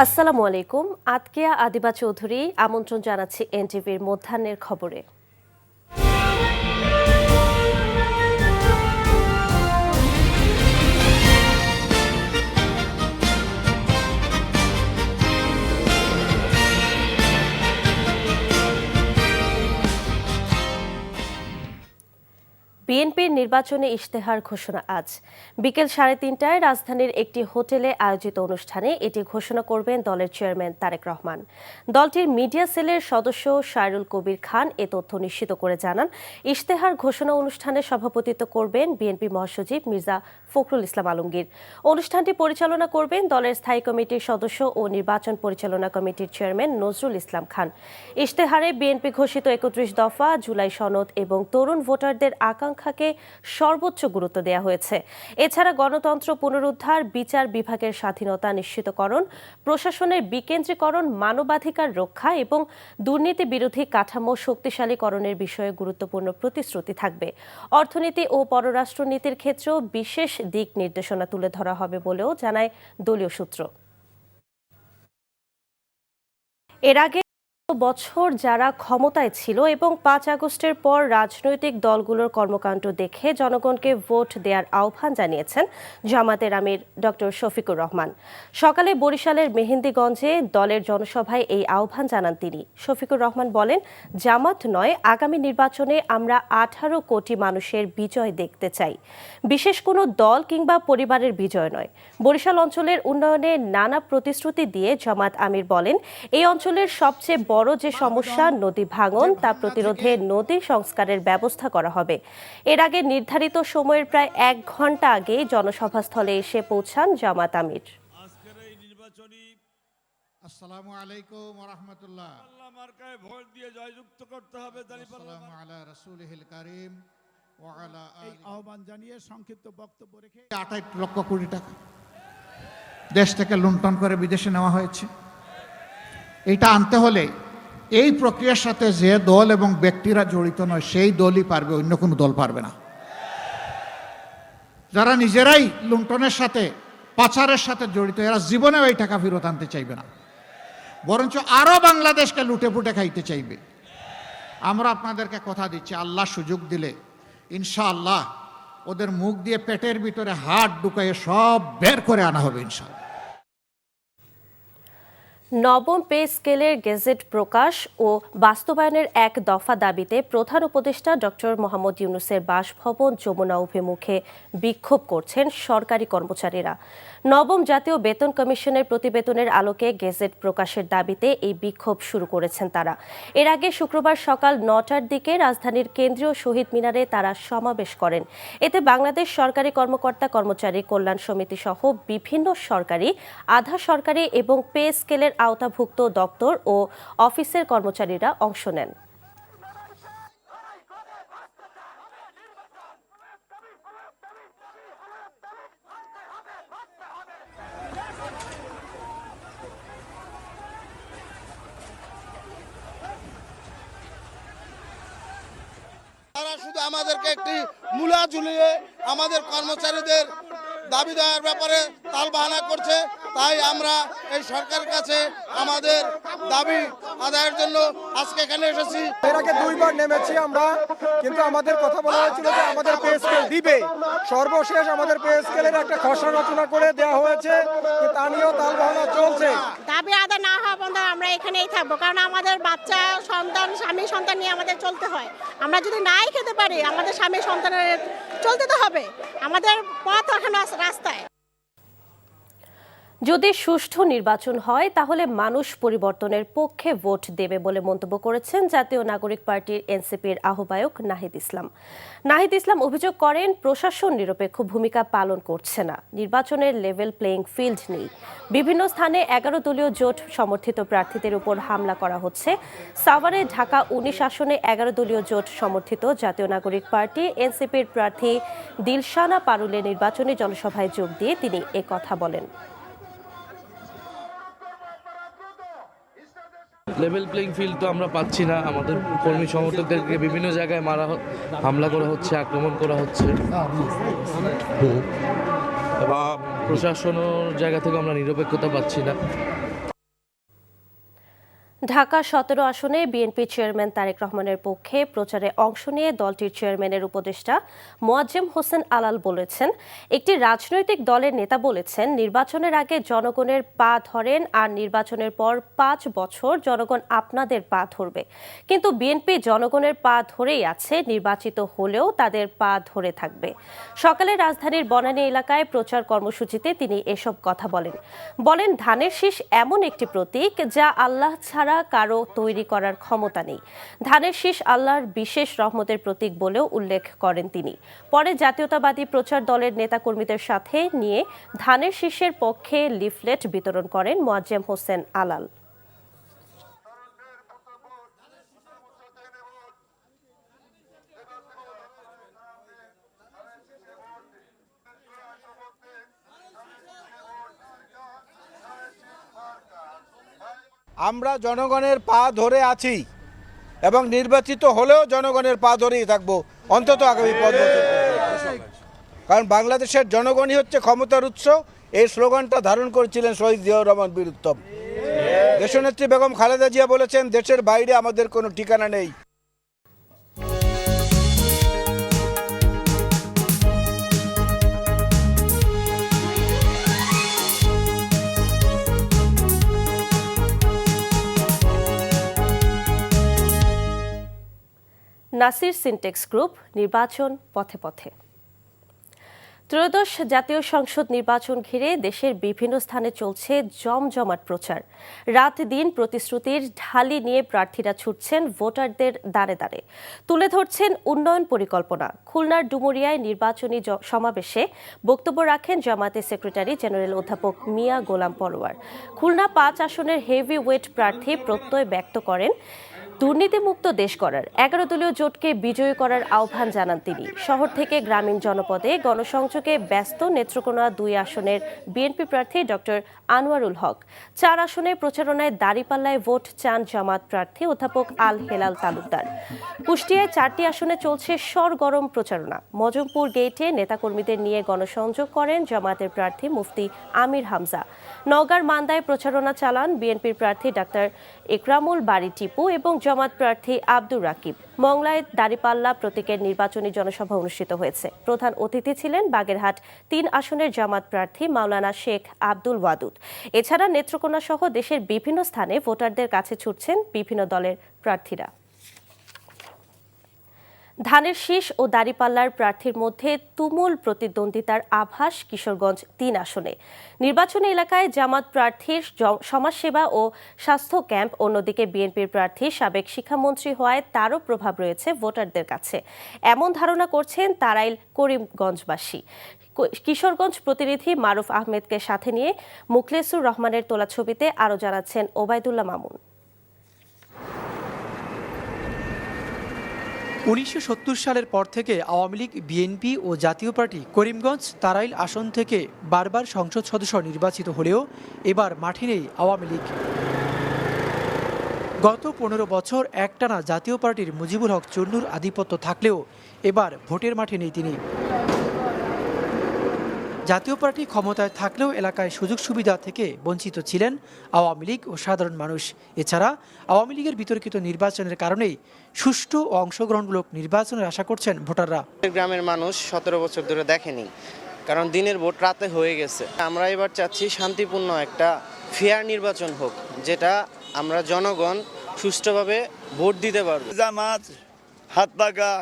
আসসালামু আলাইকুম। আতকিয়া আদিবা চৌধুরী আমন্ত্রণ জানাচ্ছি এনটিভির মধ্যাহ্নের খবরে। বিএনপির নির্বাচনী ইশতেহার ঘোষণা আজ বিকেল 3:30টায় রাজধানীর একটি হোটেলে আয়োজিত অনুষ্ঠানে এটি ঘোষণা করবেন দলের চেয়ারম্যান তারেক রহমান। দলটির মিডিয়া সেলের সদস্য শায়রুল কবির খান এ তথ্য নিশ্চিত করে জানান, ইশতেহার ঘোষণা অনুষ্ঠানে সভাপতিত্ব করবেন বিএনপি মহাসচিব মির্জা ফখরুল ইসলাম আলমগীর। অনুষ্ঠানটি পরিচালনা করবেন দলের স্থায়ী কমিটির সদস্য ও নির্বাচন পরিচালনা কমিটির চেয়ারম্যান নজরুল ইসলাম খান। ইশতেহারে বিএনপি ঘোষিত 31 দফা, জুলাই সনদ এবং তরুণ ভোটারদের আকাঙ্ক্ষাকে সর্বোচ্চ গুরুত্ব দেওয়া হয়েছে। এছাড়া গণতন্ত্র পুনরুদ্ধার, বিচার বিভাগের স্বাধীনতা নিশ্চিতকরণ, প্রশাসনের বিকেন্দ্রীকরণ, মানবাধিকার রক্ষা এবং দুর্নীতি বিরোধী কাঠামো শক্তিশালীকরণের বিষয়ে গুরুত্বপূর্ণ প্রতিশ্রুতি থাকবে। অর্থনীতি ও পররাষ্ট্রনীতির ক্ষেত্রেও বিশেষ দিক নির্দেশনা তুলে ধরা হবে বলেও জানায় দলীয় সূত্র। এর আগে বছর যারা ক্ষমতায় ছিল এবং 5 আগস্টের পর রাজনৈতিক দলগুলোর কর্মকাণ্ড দেখে জনগণকে ভোট দেওয়ার আহ্বান জানিয়েছেন জামাতের আমির ডক্টর শফিকুর রহমান। সকালে বরিশালের মেহেন্দিগঞ্জে দলের জনসভায় এই আহ্বান জানান তিনি। শফিকুর রহমান বলেন, জামাত নয়, আগামী নির্বাচনে আমরা 18 কোটি মানুষের বিজয় দেখতে চাই, বিশেষ কোনো দল কিংবা পরিবারের বিজয় নয়। বরিশাল অঞ্চলের উন্নয়নে নানা প্রতিশ্রুতি দিয়ে জামাত আমির বলেন, এই অঞ্চলের সবচেয়ে বড় যে সমস্যা নদী ভাঙন, তা প্রতিরোধে নদী সংস্কারের ব্যবস্থা করা হবে। এর আগে নির্ধারিত সময়ের প্রায় 1 ঘন্টা আগে জনসভাস্থলে এসে পৌঁছান জামাত আমির। আসসালামু আলাইকুম ওয়া রাহমাতুল্লাহ। আল্লাহ মার্কায় ভোট দিয়ে জয়যুক্ত করতে হবে। আসসালামু আলা রাসূলিহিল কারীম ওয়া আলা এই আহ্বান জানিয়ে সংক্ষিপ্ত বক্তব্য রেখে 28 লক্ষ কোটি টাকা দেশ থেকে লুণ্ঠন করে বিদেশে নেওয়া হয়েছে। এটা আনতে হলে এই প্রক্রিয়ার সাথে যে দল এবং ব্যক্তিরা জড়িত নয় সেই দলই পারবে, অন্য কোনো দল পারবে না। যারা নিজেরাই লুণ্ঠনের সাথে, পাচারের সাথে জড়িত, এরা জীবনেও এই টাকা ফেরত আনতে চাইবে না, বরঞ্চ আরো বাংলাদেশকে লুটে পুটে খাইতে চাইবে। আমরা আপনাদেরকে কথা দিচ্ছি, আল্লাহ সুযোগ দিলে ইনশাআল্লাহ ওদের মুখ দিয়ে পেটের ভিতরে হাত ঢুকাইয়ে সব বের করে আনা হবে ইনশাআল্লাহ। নবম পে স্কেলের গেজেট প্রকাশ ও বাস্তবায়নের 1 দফা দাবিতে প্রধান উপদেষ্টা ডক্টর মোহাম্মদ ইউনূসের বাসভবন যমুনা অভিমুখে বিক্ষোভ করছেন সরকারি কর্মচারীরা। নবম জাতীয় বেতন কমিশনের প্রতিবেদনের আলোকে গেজেট প্রকাশের দাবিতে এই বিক্ষোভ শুরু করেছেন তারা। এর আগে শুক্রবার সকাল 9টার দিকে রাজধানীর কেন্দ্রীয় শহীদ মিনারে তারা সমাবেশ করেন। এতে বাংলাদেশ সরকারি কর্মকর্তা কর্মচারী কল্যাণ সমিতি সহ বিভিন্ন সরকারি, আধা সরকারি এবং পে স্কেলের আওতাভুক্ত দপ্তর ও অফিসের কর্মচারীরা অংশ নেন। তারা শুধু আমাদেরকে একটি মূলা ঝুলিয়ে আমাদের কর্মচারীদের দাবি দেওয়ার ব্যাপারে তালবাহানা করছে। তাই আমরা এই সরকারের কাছে আমাদের দাবি আদায়ের জন্য আজকে এখানে এসেছি। এর আগে 2 বার নেমেছি আমরা, কিন্তু আমাদের কথা বলা হয়েছিল যে আমাদের পে স্কেল দিবে। সর্বশেষ আমাদের পে স্কেলের একটা খসড়া রচনা করে দেওয়া হয়েছে, তা নিয়েও তালবাহানা চলছে। দাবি আদায় না হওয়া পর্যন্ত আমরা এখানেই থাকবো, কারণ আমাদের বাচ্চা সন্তান, স্বামী সন্তান নিয়ে আমাদের চলতে হয়। আমরা যদি নাই খেতে পারি, আমাদের স্বামী সন্তানের চলতে তো হবে, আমাদের পথ এখন রাস্তায়। যদি সুষ্ঠু নির্বাচন হয় তাহলে মানুষ পরিবর্তনের পক্ষে ভোট দেবে বলে মন্তব্য করেছেন জাতীয় নাগরিক পার্টির এনসিপির আহ্বায়ক নাহিদ ইসলাম। নাহিদ ইসলাম অভিযোগ করেন, প্রশাসন নিরপেক্ষ ভূমিকা পালন করছে না, নির্বাচনের লেভেল প্লেইং ফিল্ড নেই, বিভিন্ন স্থানে 11 দলীয় জোট সমর্থিত প্রার্থীদের উপর হামলা করা হচ্ছে। সাভারে ঢাকা 19 আসনে 11 দলীয় জোট সমর্থিত জাতীয় নাগরিক পার্টি এনসিপির প্রার্থী দিলশানা পারুলের নির্বাচনী জনসভায় যোগ দিয়ে তিনি একথা বলেন। লেভেল প্লেইং ফিল্ড তো আমরা পাচ্ছি না। আমাদের কর্মী সমর্থকদেরকে বিভিন্ন জায়গায় হামলা করা হচ্ছে, আক্রমণ করা হচ্ছে। প্রশাসনের জায়গা থেকে আমরা নিরপেক্ষতা পাচ্ছি না। ঢাকা ১৭ আসনে বিএনপি চেয়ারম্যান তারেক রহমানের পক্ষে প্রচারে অংশ নিয়ে দলটির চেয়ারম্যানের উপদেষ্টা মোয়াজ্জেম হোসেন আলাল বলেছেন, একটি রাজনৈতিক দলের নেতা বলেছেন নির্বাচনের আগে জনগণের পা ধরেন আর নির্বাচনের পর ৫ বছর জনগণ আপনাদের পা ধরবে। কিন্তু বিএনপি জনগণের পা ধরেই আছে, নির্বাচিত হলেও তাদের পা ধরে থাকবে। সকালে রাজধানীর বনানী এলাকায় প্রচার কর্মসূচিতে তিনি এসব কথা বলেন ধানের শীষ এমন একটি প্রতীক যা আল্লাহ ছাড়া কারো তৈরি করার ক্ষমতা নেই। ধানের শীষ আল্লাহর বিশেষ রহমতের প্রতীক বলেও উল্লেখ করেন তিনি। পরে জাতীয়তাবাদী প্রচার দলের নেতাকর্মীদের সাথে নিয়ে ধানের শীষের পক্ষে লিফলেট বিতরণ করেন মোয়াজ্জেম হোসেন আলাল। আমরা জনগণের পা ধরে আছি এবং নির্বাচিত হলেও জনগণের পা ধরেই থাকবো অন্তত আগামী ৫ বছর। কারণ বাংলাদেশের জনগণই হচ্ছে ক্ষমতার উৎস। এই স্লোগানটা ধারণ করেছিলেন শহীদ জিয়াউর রহমান বীর উত্তম। দেশনেত্রী বেগম খালেদা জিয়া বলেছেন, দেশের বাইরে আমাদের কোনো ঠিকানা নেই। নাসির সিনটেক্স গ্রুপ নির্বাচন পথে পথে। ত্রয়োদশ জাতীয় সংসদ নির্বাচন ঘিরে দেশের বিভিন্ন স্থানে চলছে জমজমাট প্রচার। রাত দিন প্রতিশ্রুতির ঢালি নিয়ে প্রার্থীরা ছুটছেন ভোটারদের দ্বারে দ্বারে, তুলে ধরছেন উন্নয়ন পরিকল্পনা। খুলনার ডুমুরিয়ায় নির্বাচনী সমাবেশে বক্তব্য রাখেন জামায়াতের সেক্রেটারি জেনারেল অধ্যাপক মিয়া গোলাম পরোয়ার। খুলনা ৫ আসনের হেভি ওয়েট প্রার্থী প্রত্যয় ব্যক্ত করেন দুর্নীতিমুক্ত দেশ করার, ১১ দলীয় জোটকে বিজয়ী করার আহ্বান জানান তিনি। শহর থেকে গ্রামীণ জনপদে গণসংযোগে ব্যস্ত নেত্রকোনা ২ আসনের বিএনপি প্রার্থী ডক্টর আনোয়ারুল হক। ৪ আসনে প্রচারণায় দাঁড়িপাল্লায় ভোট চান জামাত প্রার্থী অধ্যাপক আল হেলাল তালুকদার। কুষ্টিয়ায় ৪টি আসনে চলছে সরগরম প্রচারণা। মজমপুর গেইটে নেতাকর্মীদের নিয়ে গণসংযোগ করেন জামাতের প্রার্থী মুফতি আমির হামজা। নওগাঁর মান্দায় প্রচারণা চালান বিএনপির প্রার্থী ডাক্তার একরামুল বারী টিপু এবং জামাত প্রার্থী আব্দুর রাকিব। মংলায় দাঁড়িপাল্লা প্রতীকের নির্বাচনী জনসভা অনুষ্ঠিত হয়েছে। প্রধান অতিথি ছিলেন বাগেরহাট ৩ আসনের জামাত প্রার্থী মাওলানা শেখ আব্দুল ওয়াদুদ। এছাড়া নেত্রকোনা সহ দেশের বিভিন্ন স্থানে ভোটারদের কাছে ছুটছেন বিভিন্ন দলের প্রার্থীরা। ধানের শীষ ও দাঁড়িপাল্লার প্রার্থীর মধ্যে তুমুল প্রতিদ্বন্দ্বিতার আভাস কিশোরগঞ্জ ৩ আসনে। নির্বাচনী এলাকায় জামাত প্রার্থীর সমাজসেবা ও স্বাস্থ্য ক্যাম্প, অন্যদিকে বিএনপির প্রার্থী সাবেক শিক্ষামন্ত্রী হওয়ায় তারও প্রভাব রয়েছে ভোটারদের কাছে, এমন ধারণা করছেন তারাইল করিমগঞ্জবাসী। কিশোরগঞ্জ প্রতিনিধি মারুফ আহমেদকে সাথে নিয়ে মুখলেসুর রহমানের তোলা ছবিতে আরও জানাচ্ছেন ওবায়দুল্লাহ মামুন। ১৯৭০ সালের পর থেকে আওয়ামী লীগ, বিএনপি ও জাতীয় পার্টি করিমগঞ্জ, তারাইল আসন থেকে বারবার সংসদ সদস্য নির্বাচিত হলেও এবার মাঠে নেই আওয়ামী লীগ। গত ১৫ বছর একটানা জাতীয় পার্টির মুজিবুল হক চুন্নুর আধিপত্য থাকলেও এবার ভোটের মাঠে নেই তিনি। জাতীয় পার্টি ক্ষমতায় থাকলেও এলাকায় সুযোগ সুবিধা থেকে বঞ্চিত ছিলেন আওয়ামী লীগ ও সাধারণ মানুষ। এছাড়া আওয়ামী লীগের বিতর্কিত নির্বাচনের কারণেই সুষ্ঠু ও অংশগ্রহণমূলক নির্বাচনের আশা করছেন ভোটাররা। গ্রামের মানুষ ১৭ বছর ধরে দেখেনি, কারণ দিনের ভোট রাতে হয়ে গেছে। আমরা এবার চাচ্ছি শান্তিপূর্ণ একটা ফেয়ার নির্বাচন হোক, যেটা আমরা জনগণ সুষ্ঠুভাবে ভোট দিতে পারব। জামাত, হাত পাকা,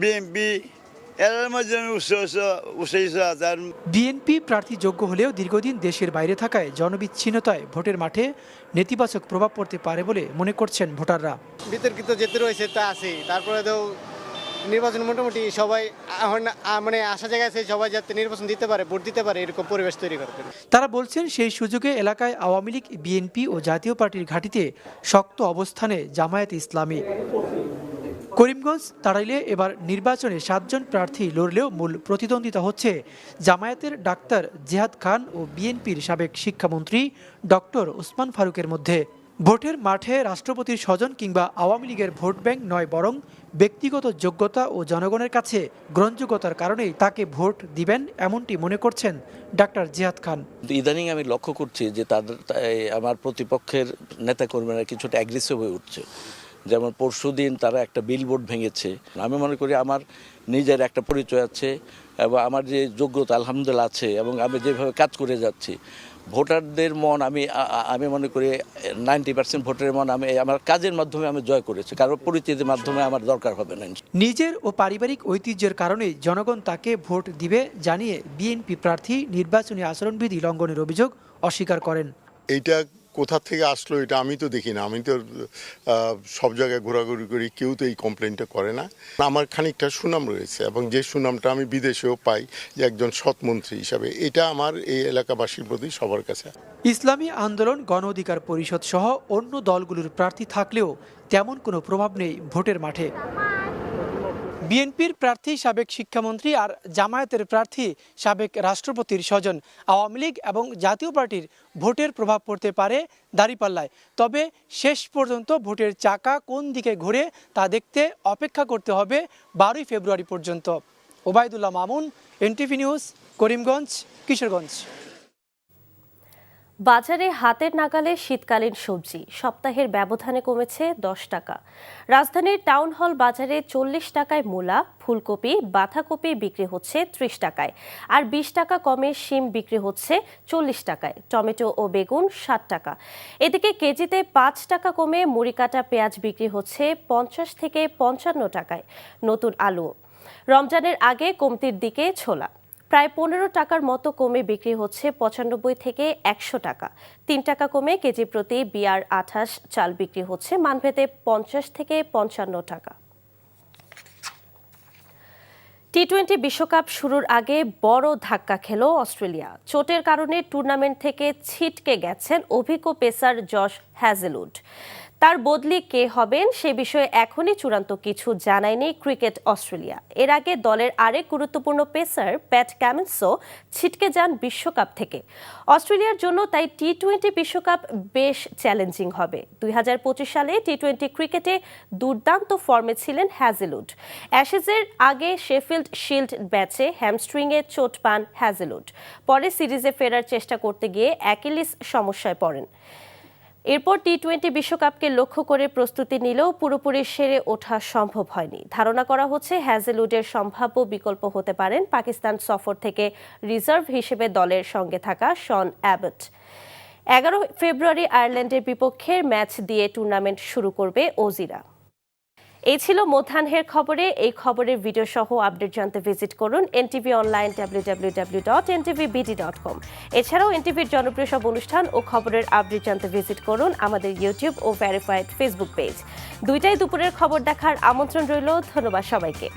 বিএনপি বিএনপি প্রার্থী যোগ্য হলেও দীর্ঘদিন দেশের বাইরে থাকায় জনবিচ্ছিন্নতায় ভোটের মাঠে নেতিবাচক প্রভাব পড়তে পারে বলে মনে করছেন ভোটাররা। বিতর্কিত যেতে রয়েছে তা আছে, তারপরে তো নির্বাচন মোটামুটি সবাই মানে আশা জায়গায় আছে সবাই যাতে নির্বাচন দিতে পারে, ভোট দিতে পারে, এরকম পরিবেশ তৈরি করতে। তারা বলছেন সেই সুযোগে এলাকায় আওয়ামী লীগ, বিএনপি ও জাতীয় পার্টির ঘাঁটিতে শক্ত অবস্থানে জামায়াত ইসলামী। করিমগঞ্জ, তাড়াইলে এবার নির্বাচনে 7 জন প্রার্থী লড়লেও মূল প্রতিদ্বন্দ্বিতা হচ্ছে জামায়াতের ডাক্তার জেহাদ খান ও বিএনপির সাবেক শিক্ষামন্ত্রী ডক্টর ওসমান ফারুকের মধ্যে। ভোটের মাঠে রাষ্ট্রপতির স্বজন কিংবা আওয়ামী লীগের ভোট ব্যাংক নয়, বরং ব্যক্তিগত যোগ্যতা ও জনগণের কাছে গ্রহণযোগ্যতার কারণেই তাকে ভোট দিবেন, এমনটি মনে করছেন ডাক্তার জিহাদ খান। ইদানিং আমি লক্ষ্য করছি যে আমার প্রতিপক্ষের নেতাকর্মীরা কিছুটা অ্যাগ্রেসিভ হয়ে উঠছে। যেমন পরশুদিন তারা একটা বিলবোর্ড ভেঙেছে। আমি মনে করি আমার নিজের একটা পরিচয় আছে এবং আমার যে যোগ্যতা আলহামদুলিল্লাহ আছে এবং আমি যেভাবে কাজ করে যাচ্ছি, ভোটারদের মন আমি মনে করি 90% ভোটারের মন আমি আমার কাজের মাধ্যমে আমি জয় করেছি, কারণ পরিচিতির মাধ্যমে আমার দরকার হবে না। নিজের ও পারিবারিক ঐতিহ্যের কারণেই জনগণ তাকে ভোট দিবে জানিয়ে বিএনপি প্রার্থী নির্বাচনী আচরণবিধি লঙ্ঘনের অভিযোগ অস্বীকার করেন। এইটা কোথা থেকে আসলো এটা আমি তো দেখি না, আমি তো সব জায়গায় ঘোরাঘুরি করি, কেউ তো এই কমপ্লেনটা করে না। আমার খানিকটা সুনাম রয়েছে এবং যে সুনামটা আমি বিদেশেও পাই যে একজন সৎ মন্ত্রী হিসাবে, এটা আমার এই এলাকাবাসীর প্রতি সবার কাছে। ইসলামী আন্দোলন, গণ অধিকার পরিষদ সহ অন্য দলগুলোর প্রার্থী থাকলেও তেমন কোনো প্রভাব নেই ভোটের মাঠে। বিএনপির প্রার্থী সাবেক শিক্ষামন্ত্রী আর জামায়াতের প্রার্থী সাবেক রাষ্ট্রপতির স্বজন। আওয়ামী লীগ এবং জাতীয় পার্টির ভোটের প্রভাব পড়তে পারে দাঁড়িপাল্লায়, তবে শেষ পর্যন্ত ভোটের চাকা কোন দিকে ঘুরে তা দেখতে অপেক্ষা করতে হবে 12 ফেব্রুয়ারি পর্যন্ত। Obaidullah Mamun, NTV news, Karimganj, Kishoreganj. বাজারে হাতের নাগালে শীতকালীন সবজি সপ্তাহের ব্যবধানে কমেছে 10 টাকা। রাজধানীর টাউন হল বাজারে 40 টাকায় মূলা, ফুলকপি, বাঁধাকপি বিক্রি হচ্ছে 30 টাকায়, আর 20 টাকা কমে শিম বিক্রি হচ্ছে 40 টাকায়। টমেটো ও বেগুন 60 টাকা। এদিকে কেজিতে 5 টাকা কমে মুড়িকাটা পেঁয়াজ বিক্রি হচ্ছে 50 থেকে 55 টাকায়। নতুন আলু। রমজানের আগে কমতির দিকে ছোলা প্রায় 15 টাকার মতো কমে বিক্রি হচ্ছে 95 থেকে 100 টাকা। 3 টাকা কমে কেজি প্রতি BR28 চাল বিক্রি হচ্ছে মানভেদে 50 থেকে 55 টাকা। টি-20 বিশ্বকাপ শুরুর আগে বড় ধাক্কা খেল অস্ট্রেলিয়া। চোটের কারণে টুর্নামেন্ট থেকে ছিটকে গেছেন অভিজ্ঞ পেসার জশ হ্যাজেলউড। তার বদলি কে হবেন সে বিষয়ে এখনই চূড়ান্ত কিছু জানায়নি ক্রিকেট অস্ট্রেলিয়া। এর আগে দলের আরেক গুরুত্বপূর্ণ পেসার প্যাট কামিন্সও ছিটকে যান বিশ্বকাপ থেকে। অস্ট্রেলিয়ার জন্য তাই টি-20 বিশ্বকাপ বেশ চ্যালেঞ্জিং হবে। 2025 সালে টি-20 ক্রিকেটে দুর্দান্ত ফর্মে ছিলেন হ্যাজেলউড। অ্যাশেজের আগে শেফিল্ড শিল্ড ম্যাচে হ্যামস্ট্রিংয়ে চোট পান হ্যাজেলউড। পরে সিরিজে ফেরার চেষ্টা করতে গিয়ে অ্যাকিলিস সমস্যায় পড়েন। এরপর টি-20 বিশ্বকাপকে লক্ষ্য করে প্রস্তুতি নিলেও পুরোপুরি সেরে ওঠা সম্ভব হয়নি। ধারণা করা হচ্ছে হ্যাজেলউডের সম্ভাব্য বিকল্প হতে পারেন পাকিস্তান সফর থেকে রিজার্ভ হিসেবে দলের সঙ্গে থাকা শন অ্যাবট। 11 ফেব্রুয়ারি আয়ারল্যান্ডের বিপক্ষে ম্যাচ দিয়ে টুর্নামেন্ট শুরু করবে অজিরা। এই ছিল মধ্যাহ্নের খবরে। এই খবরের ভিডিও সহ আপডেট জানতে ভিজিট করুন NTV অনলাইন www.ntvbd.com। এছাড়াও এনটিভির জনপ্রিয় সব অনুষ্ঠান ও খবরের আপডেট জানতে ভিজিট করুন আমাদের ইউটিউব ও ভেরিফাইড ফেসবুক পেজ। দুইটাই দুপুরের খবর দেখার আমন্ত্রণ রইল। ধন্যবাদ সবাইকে।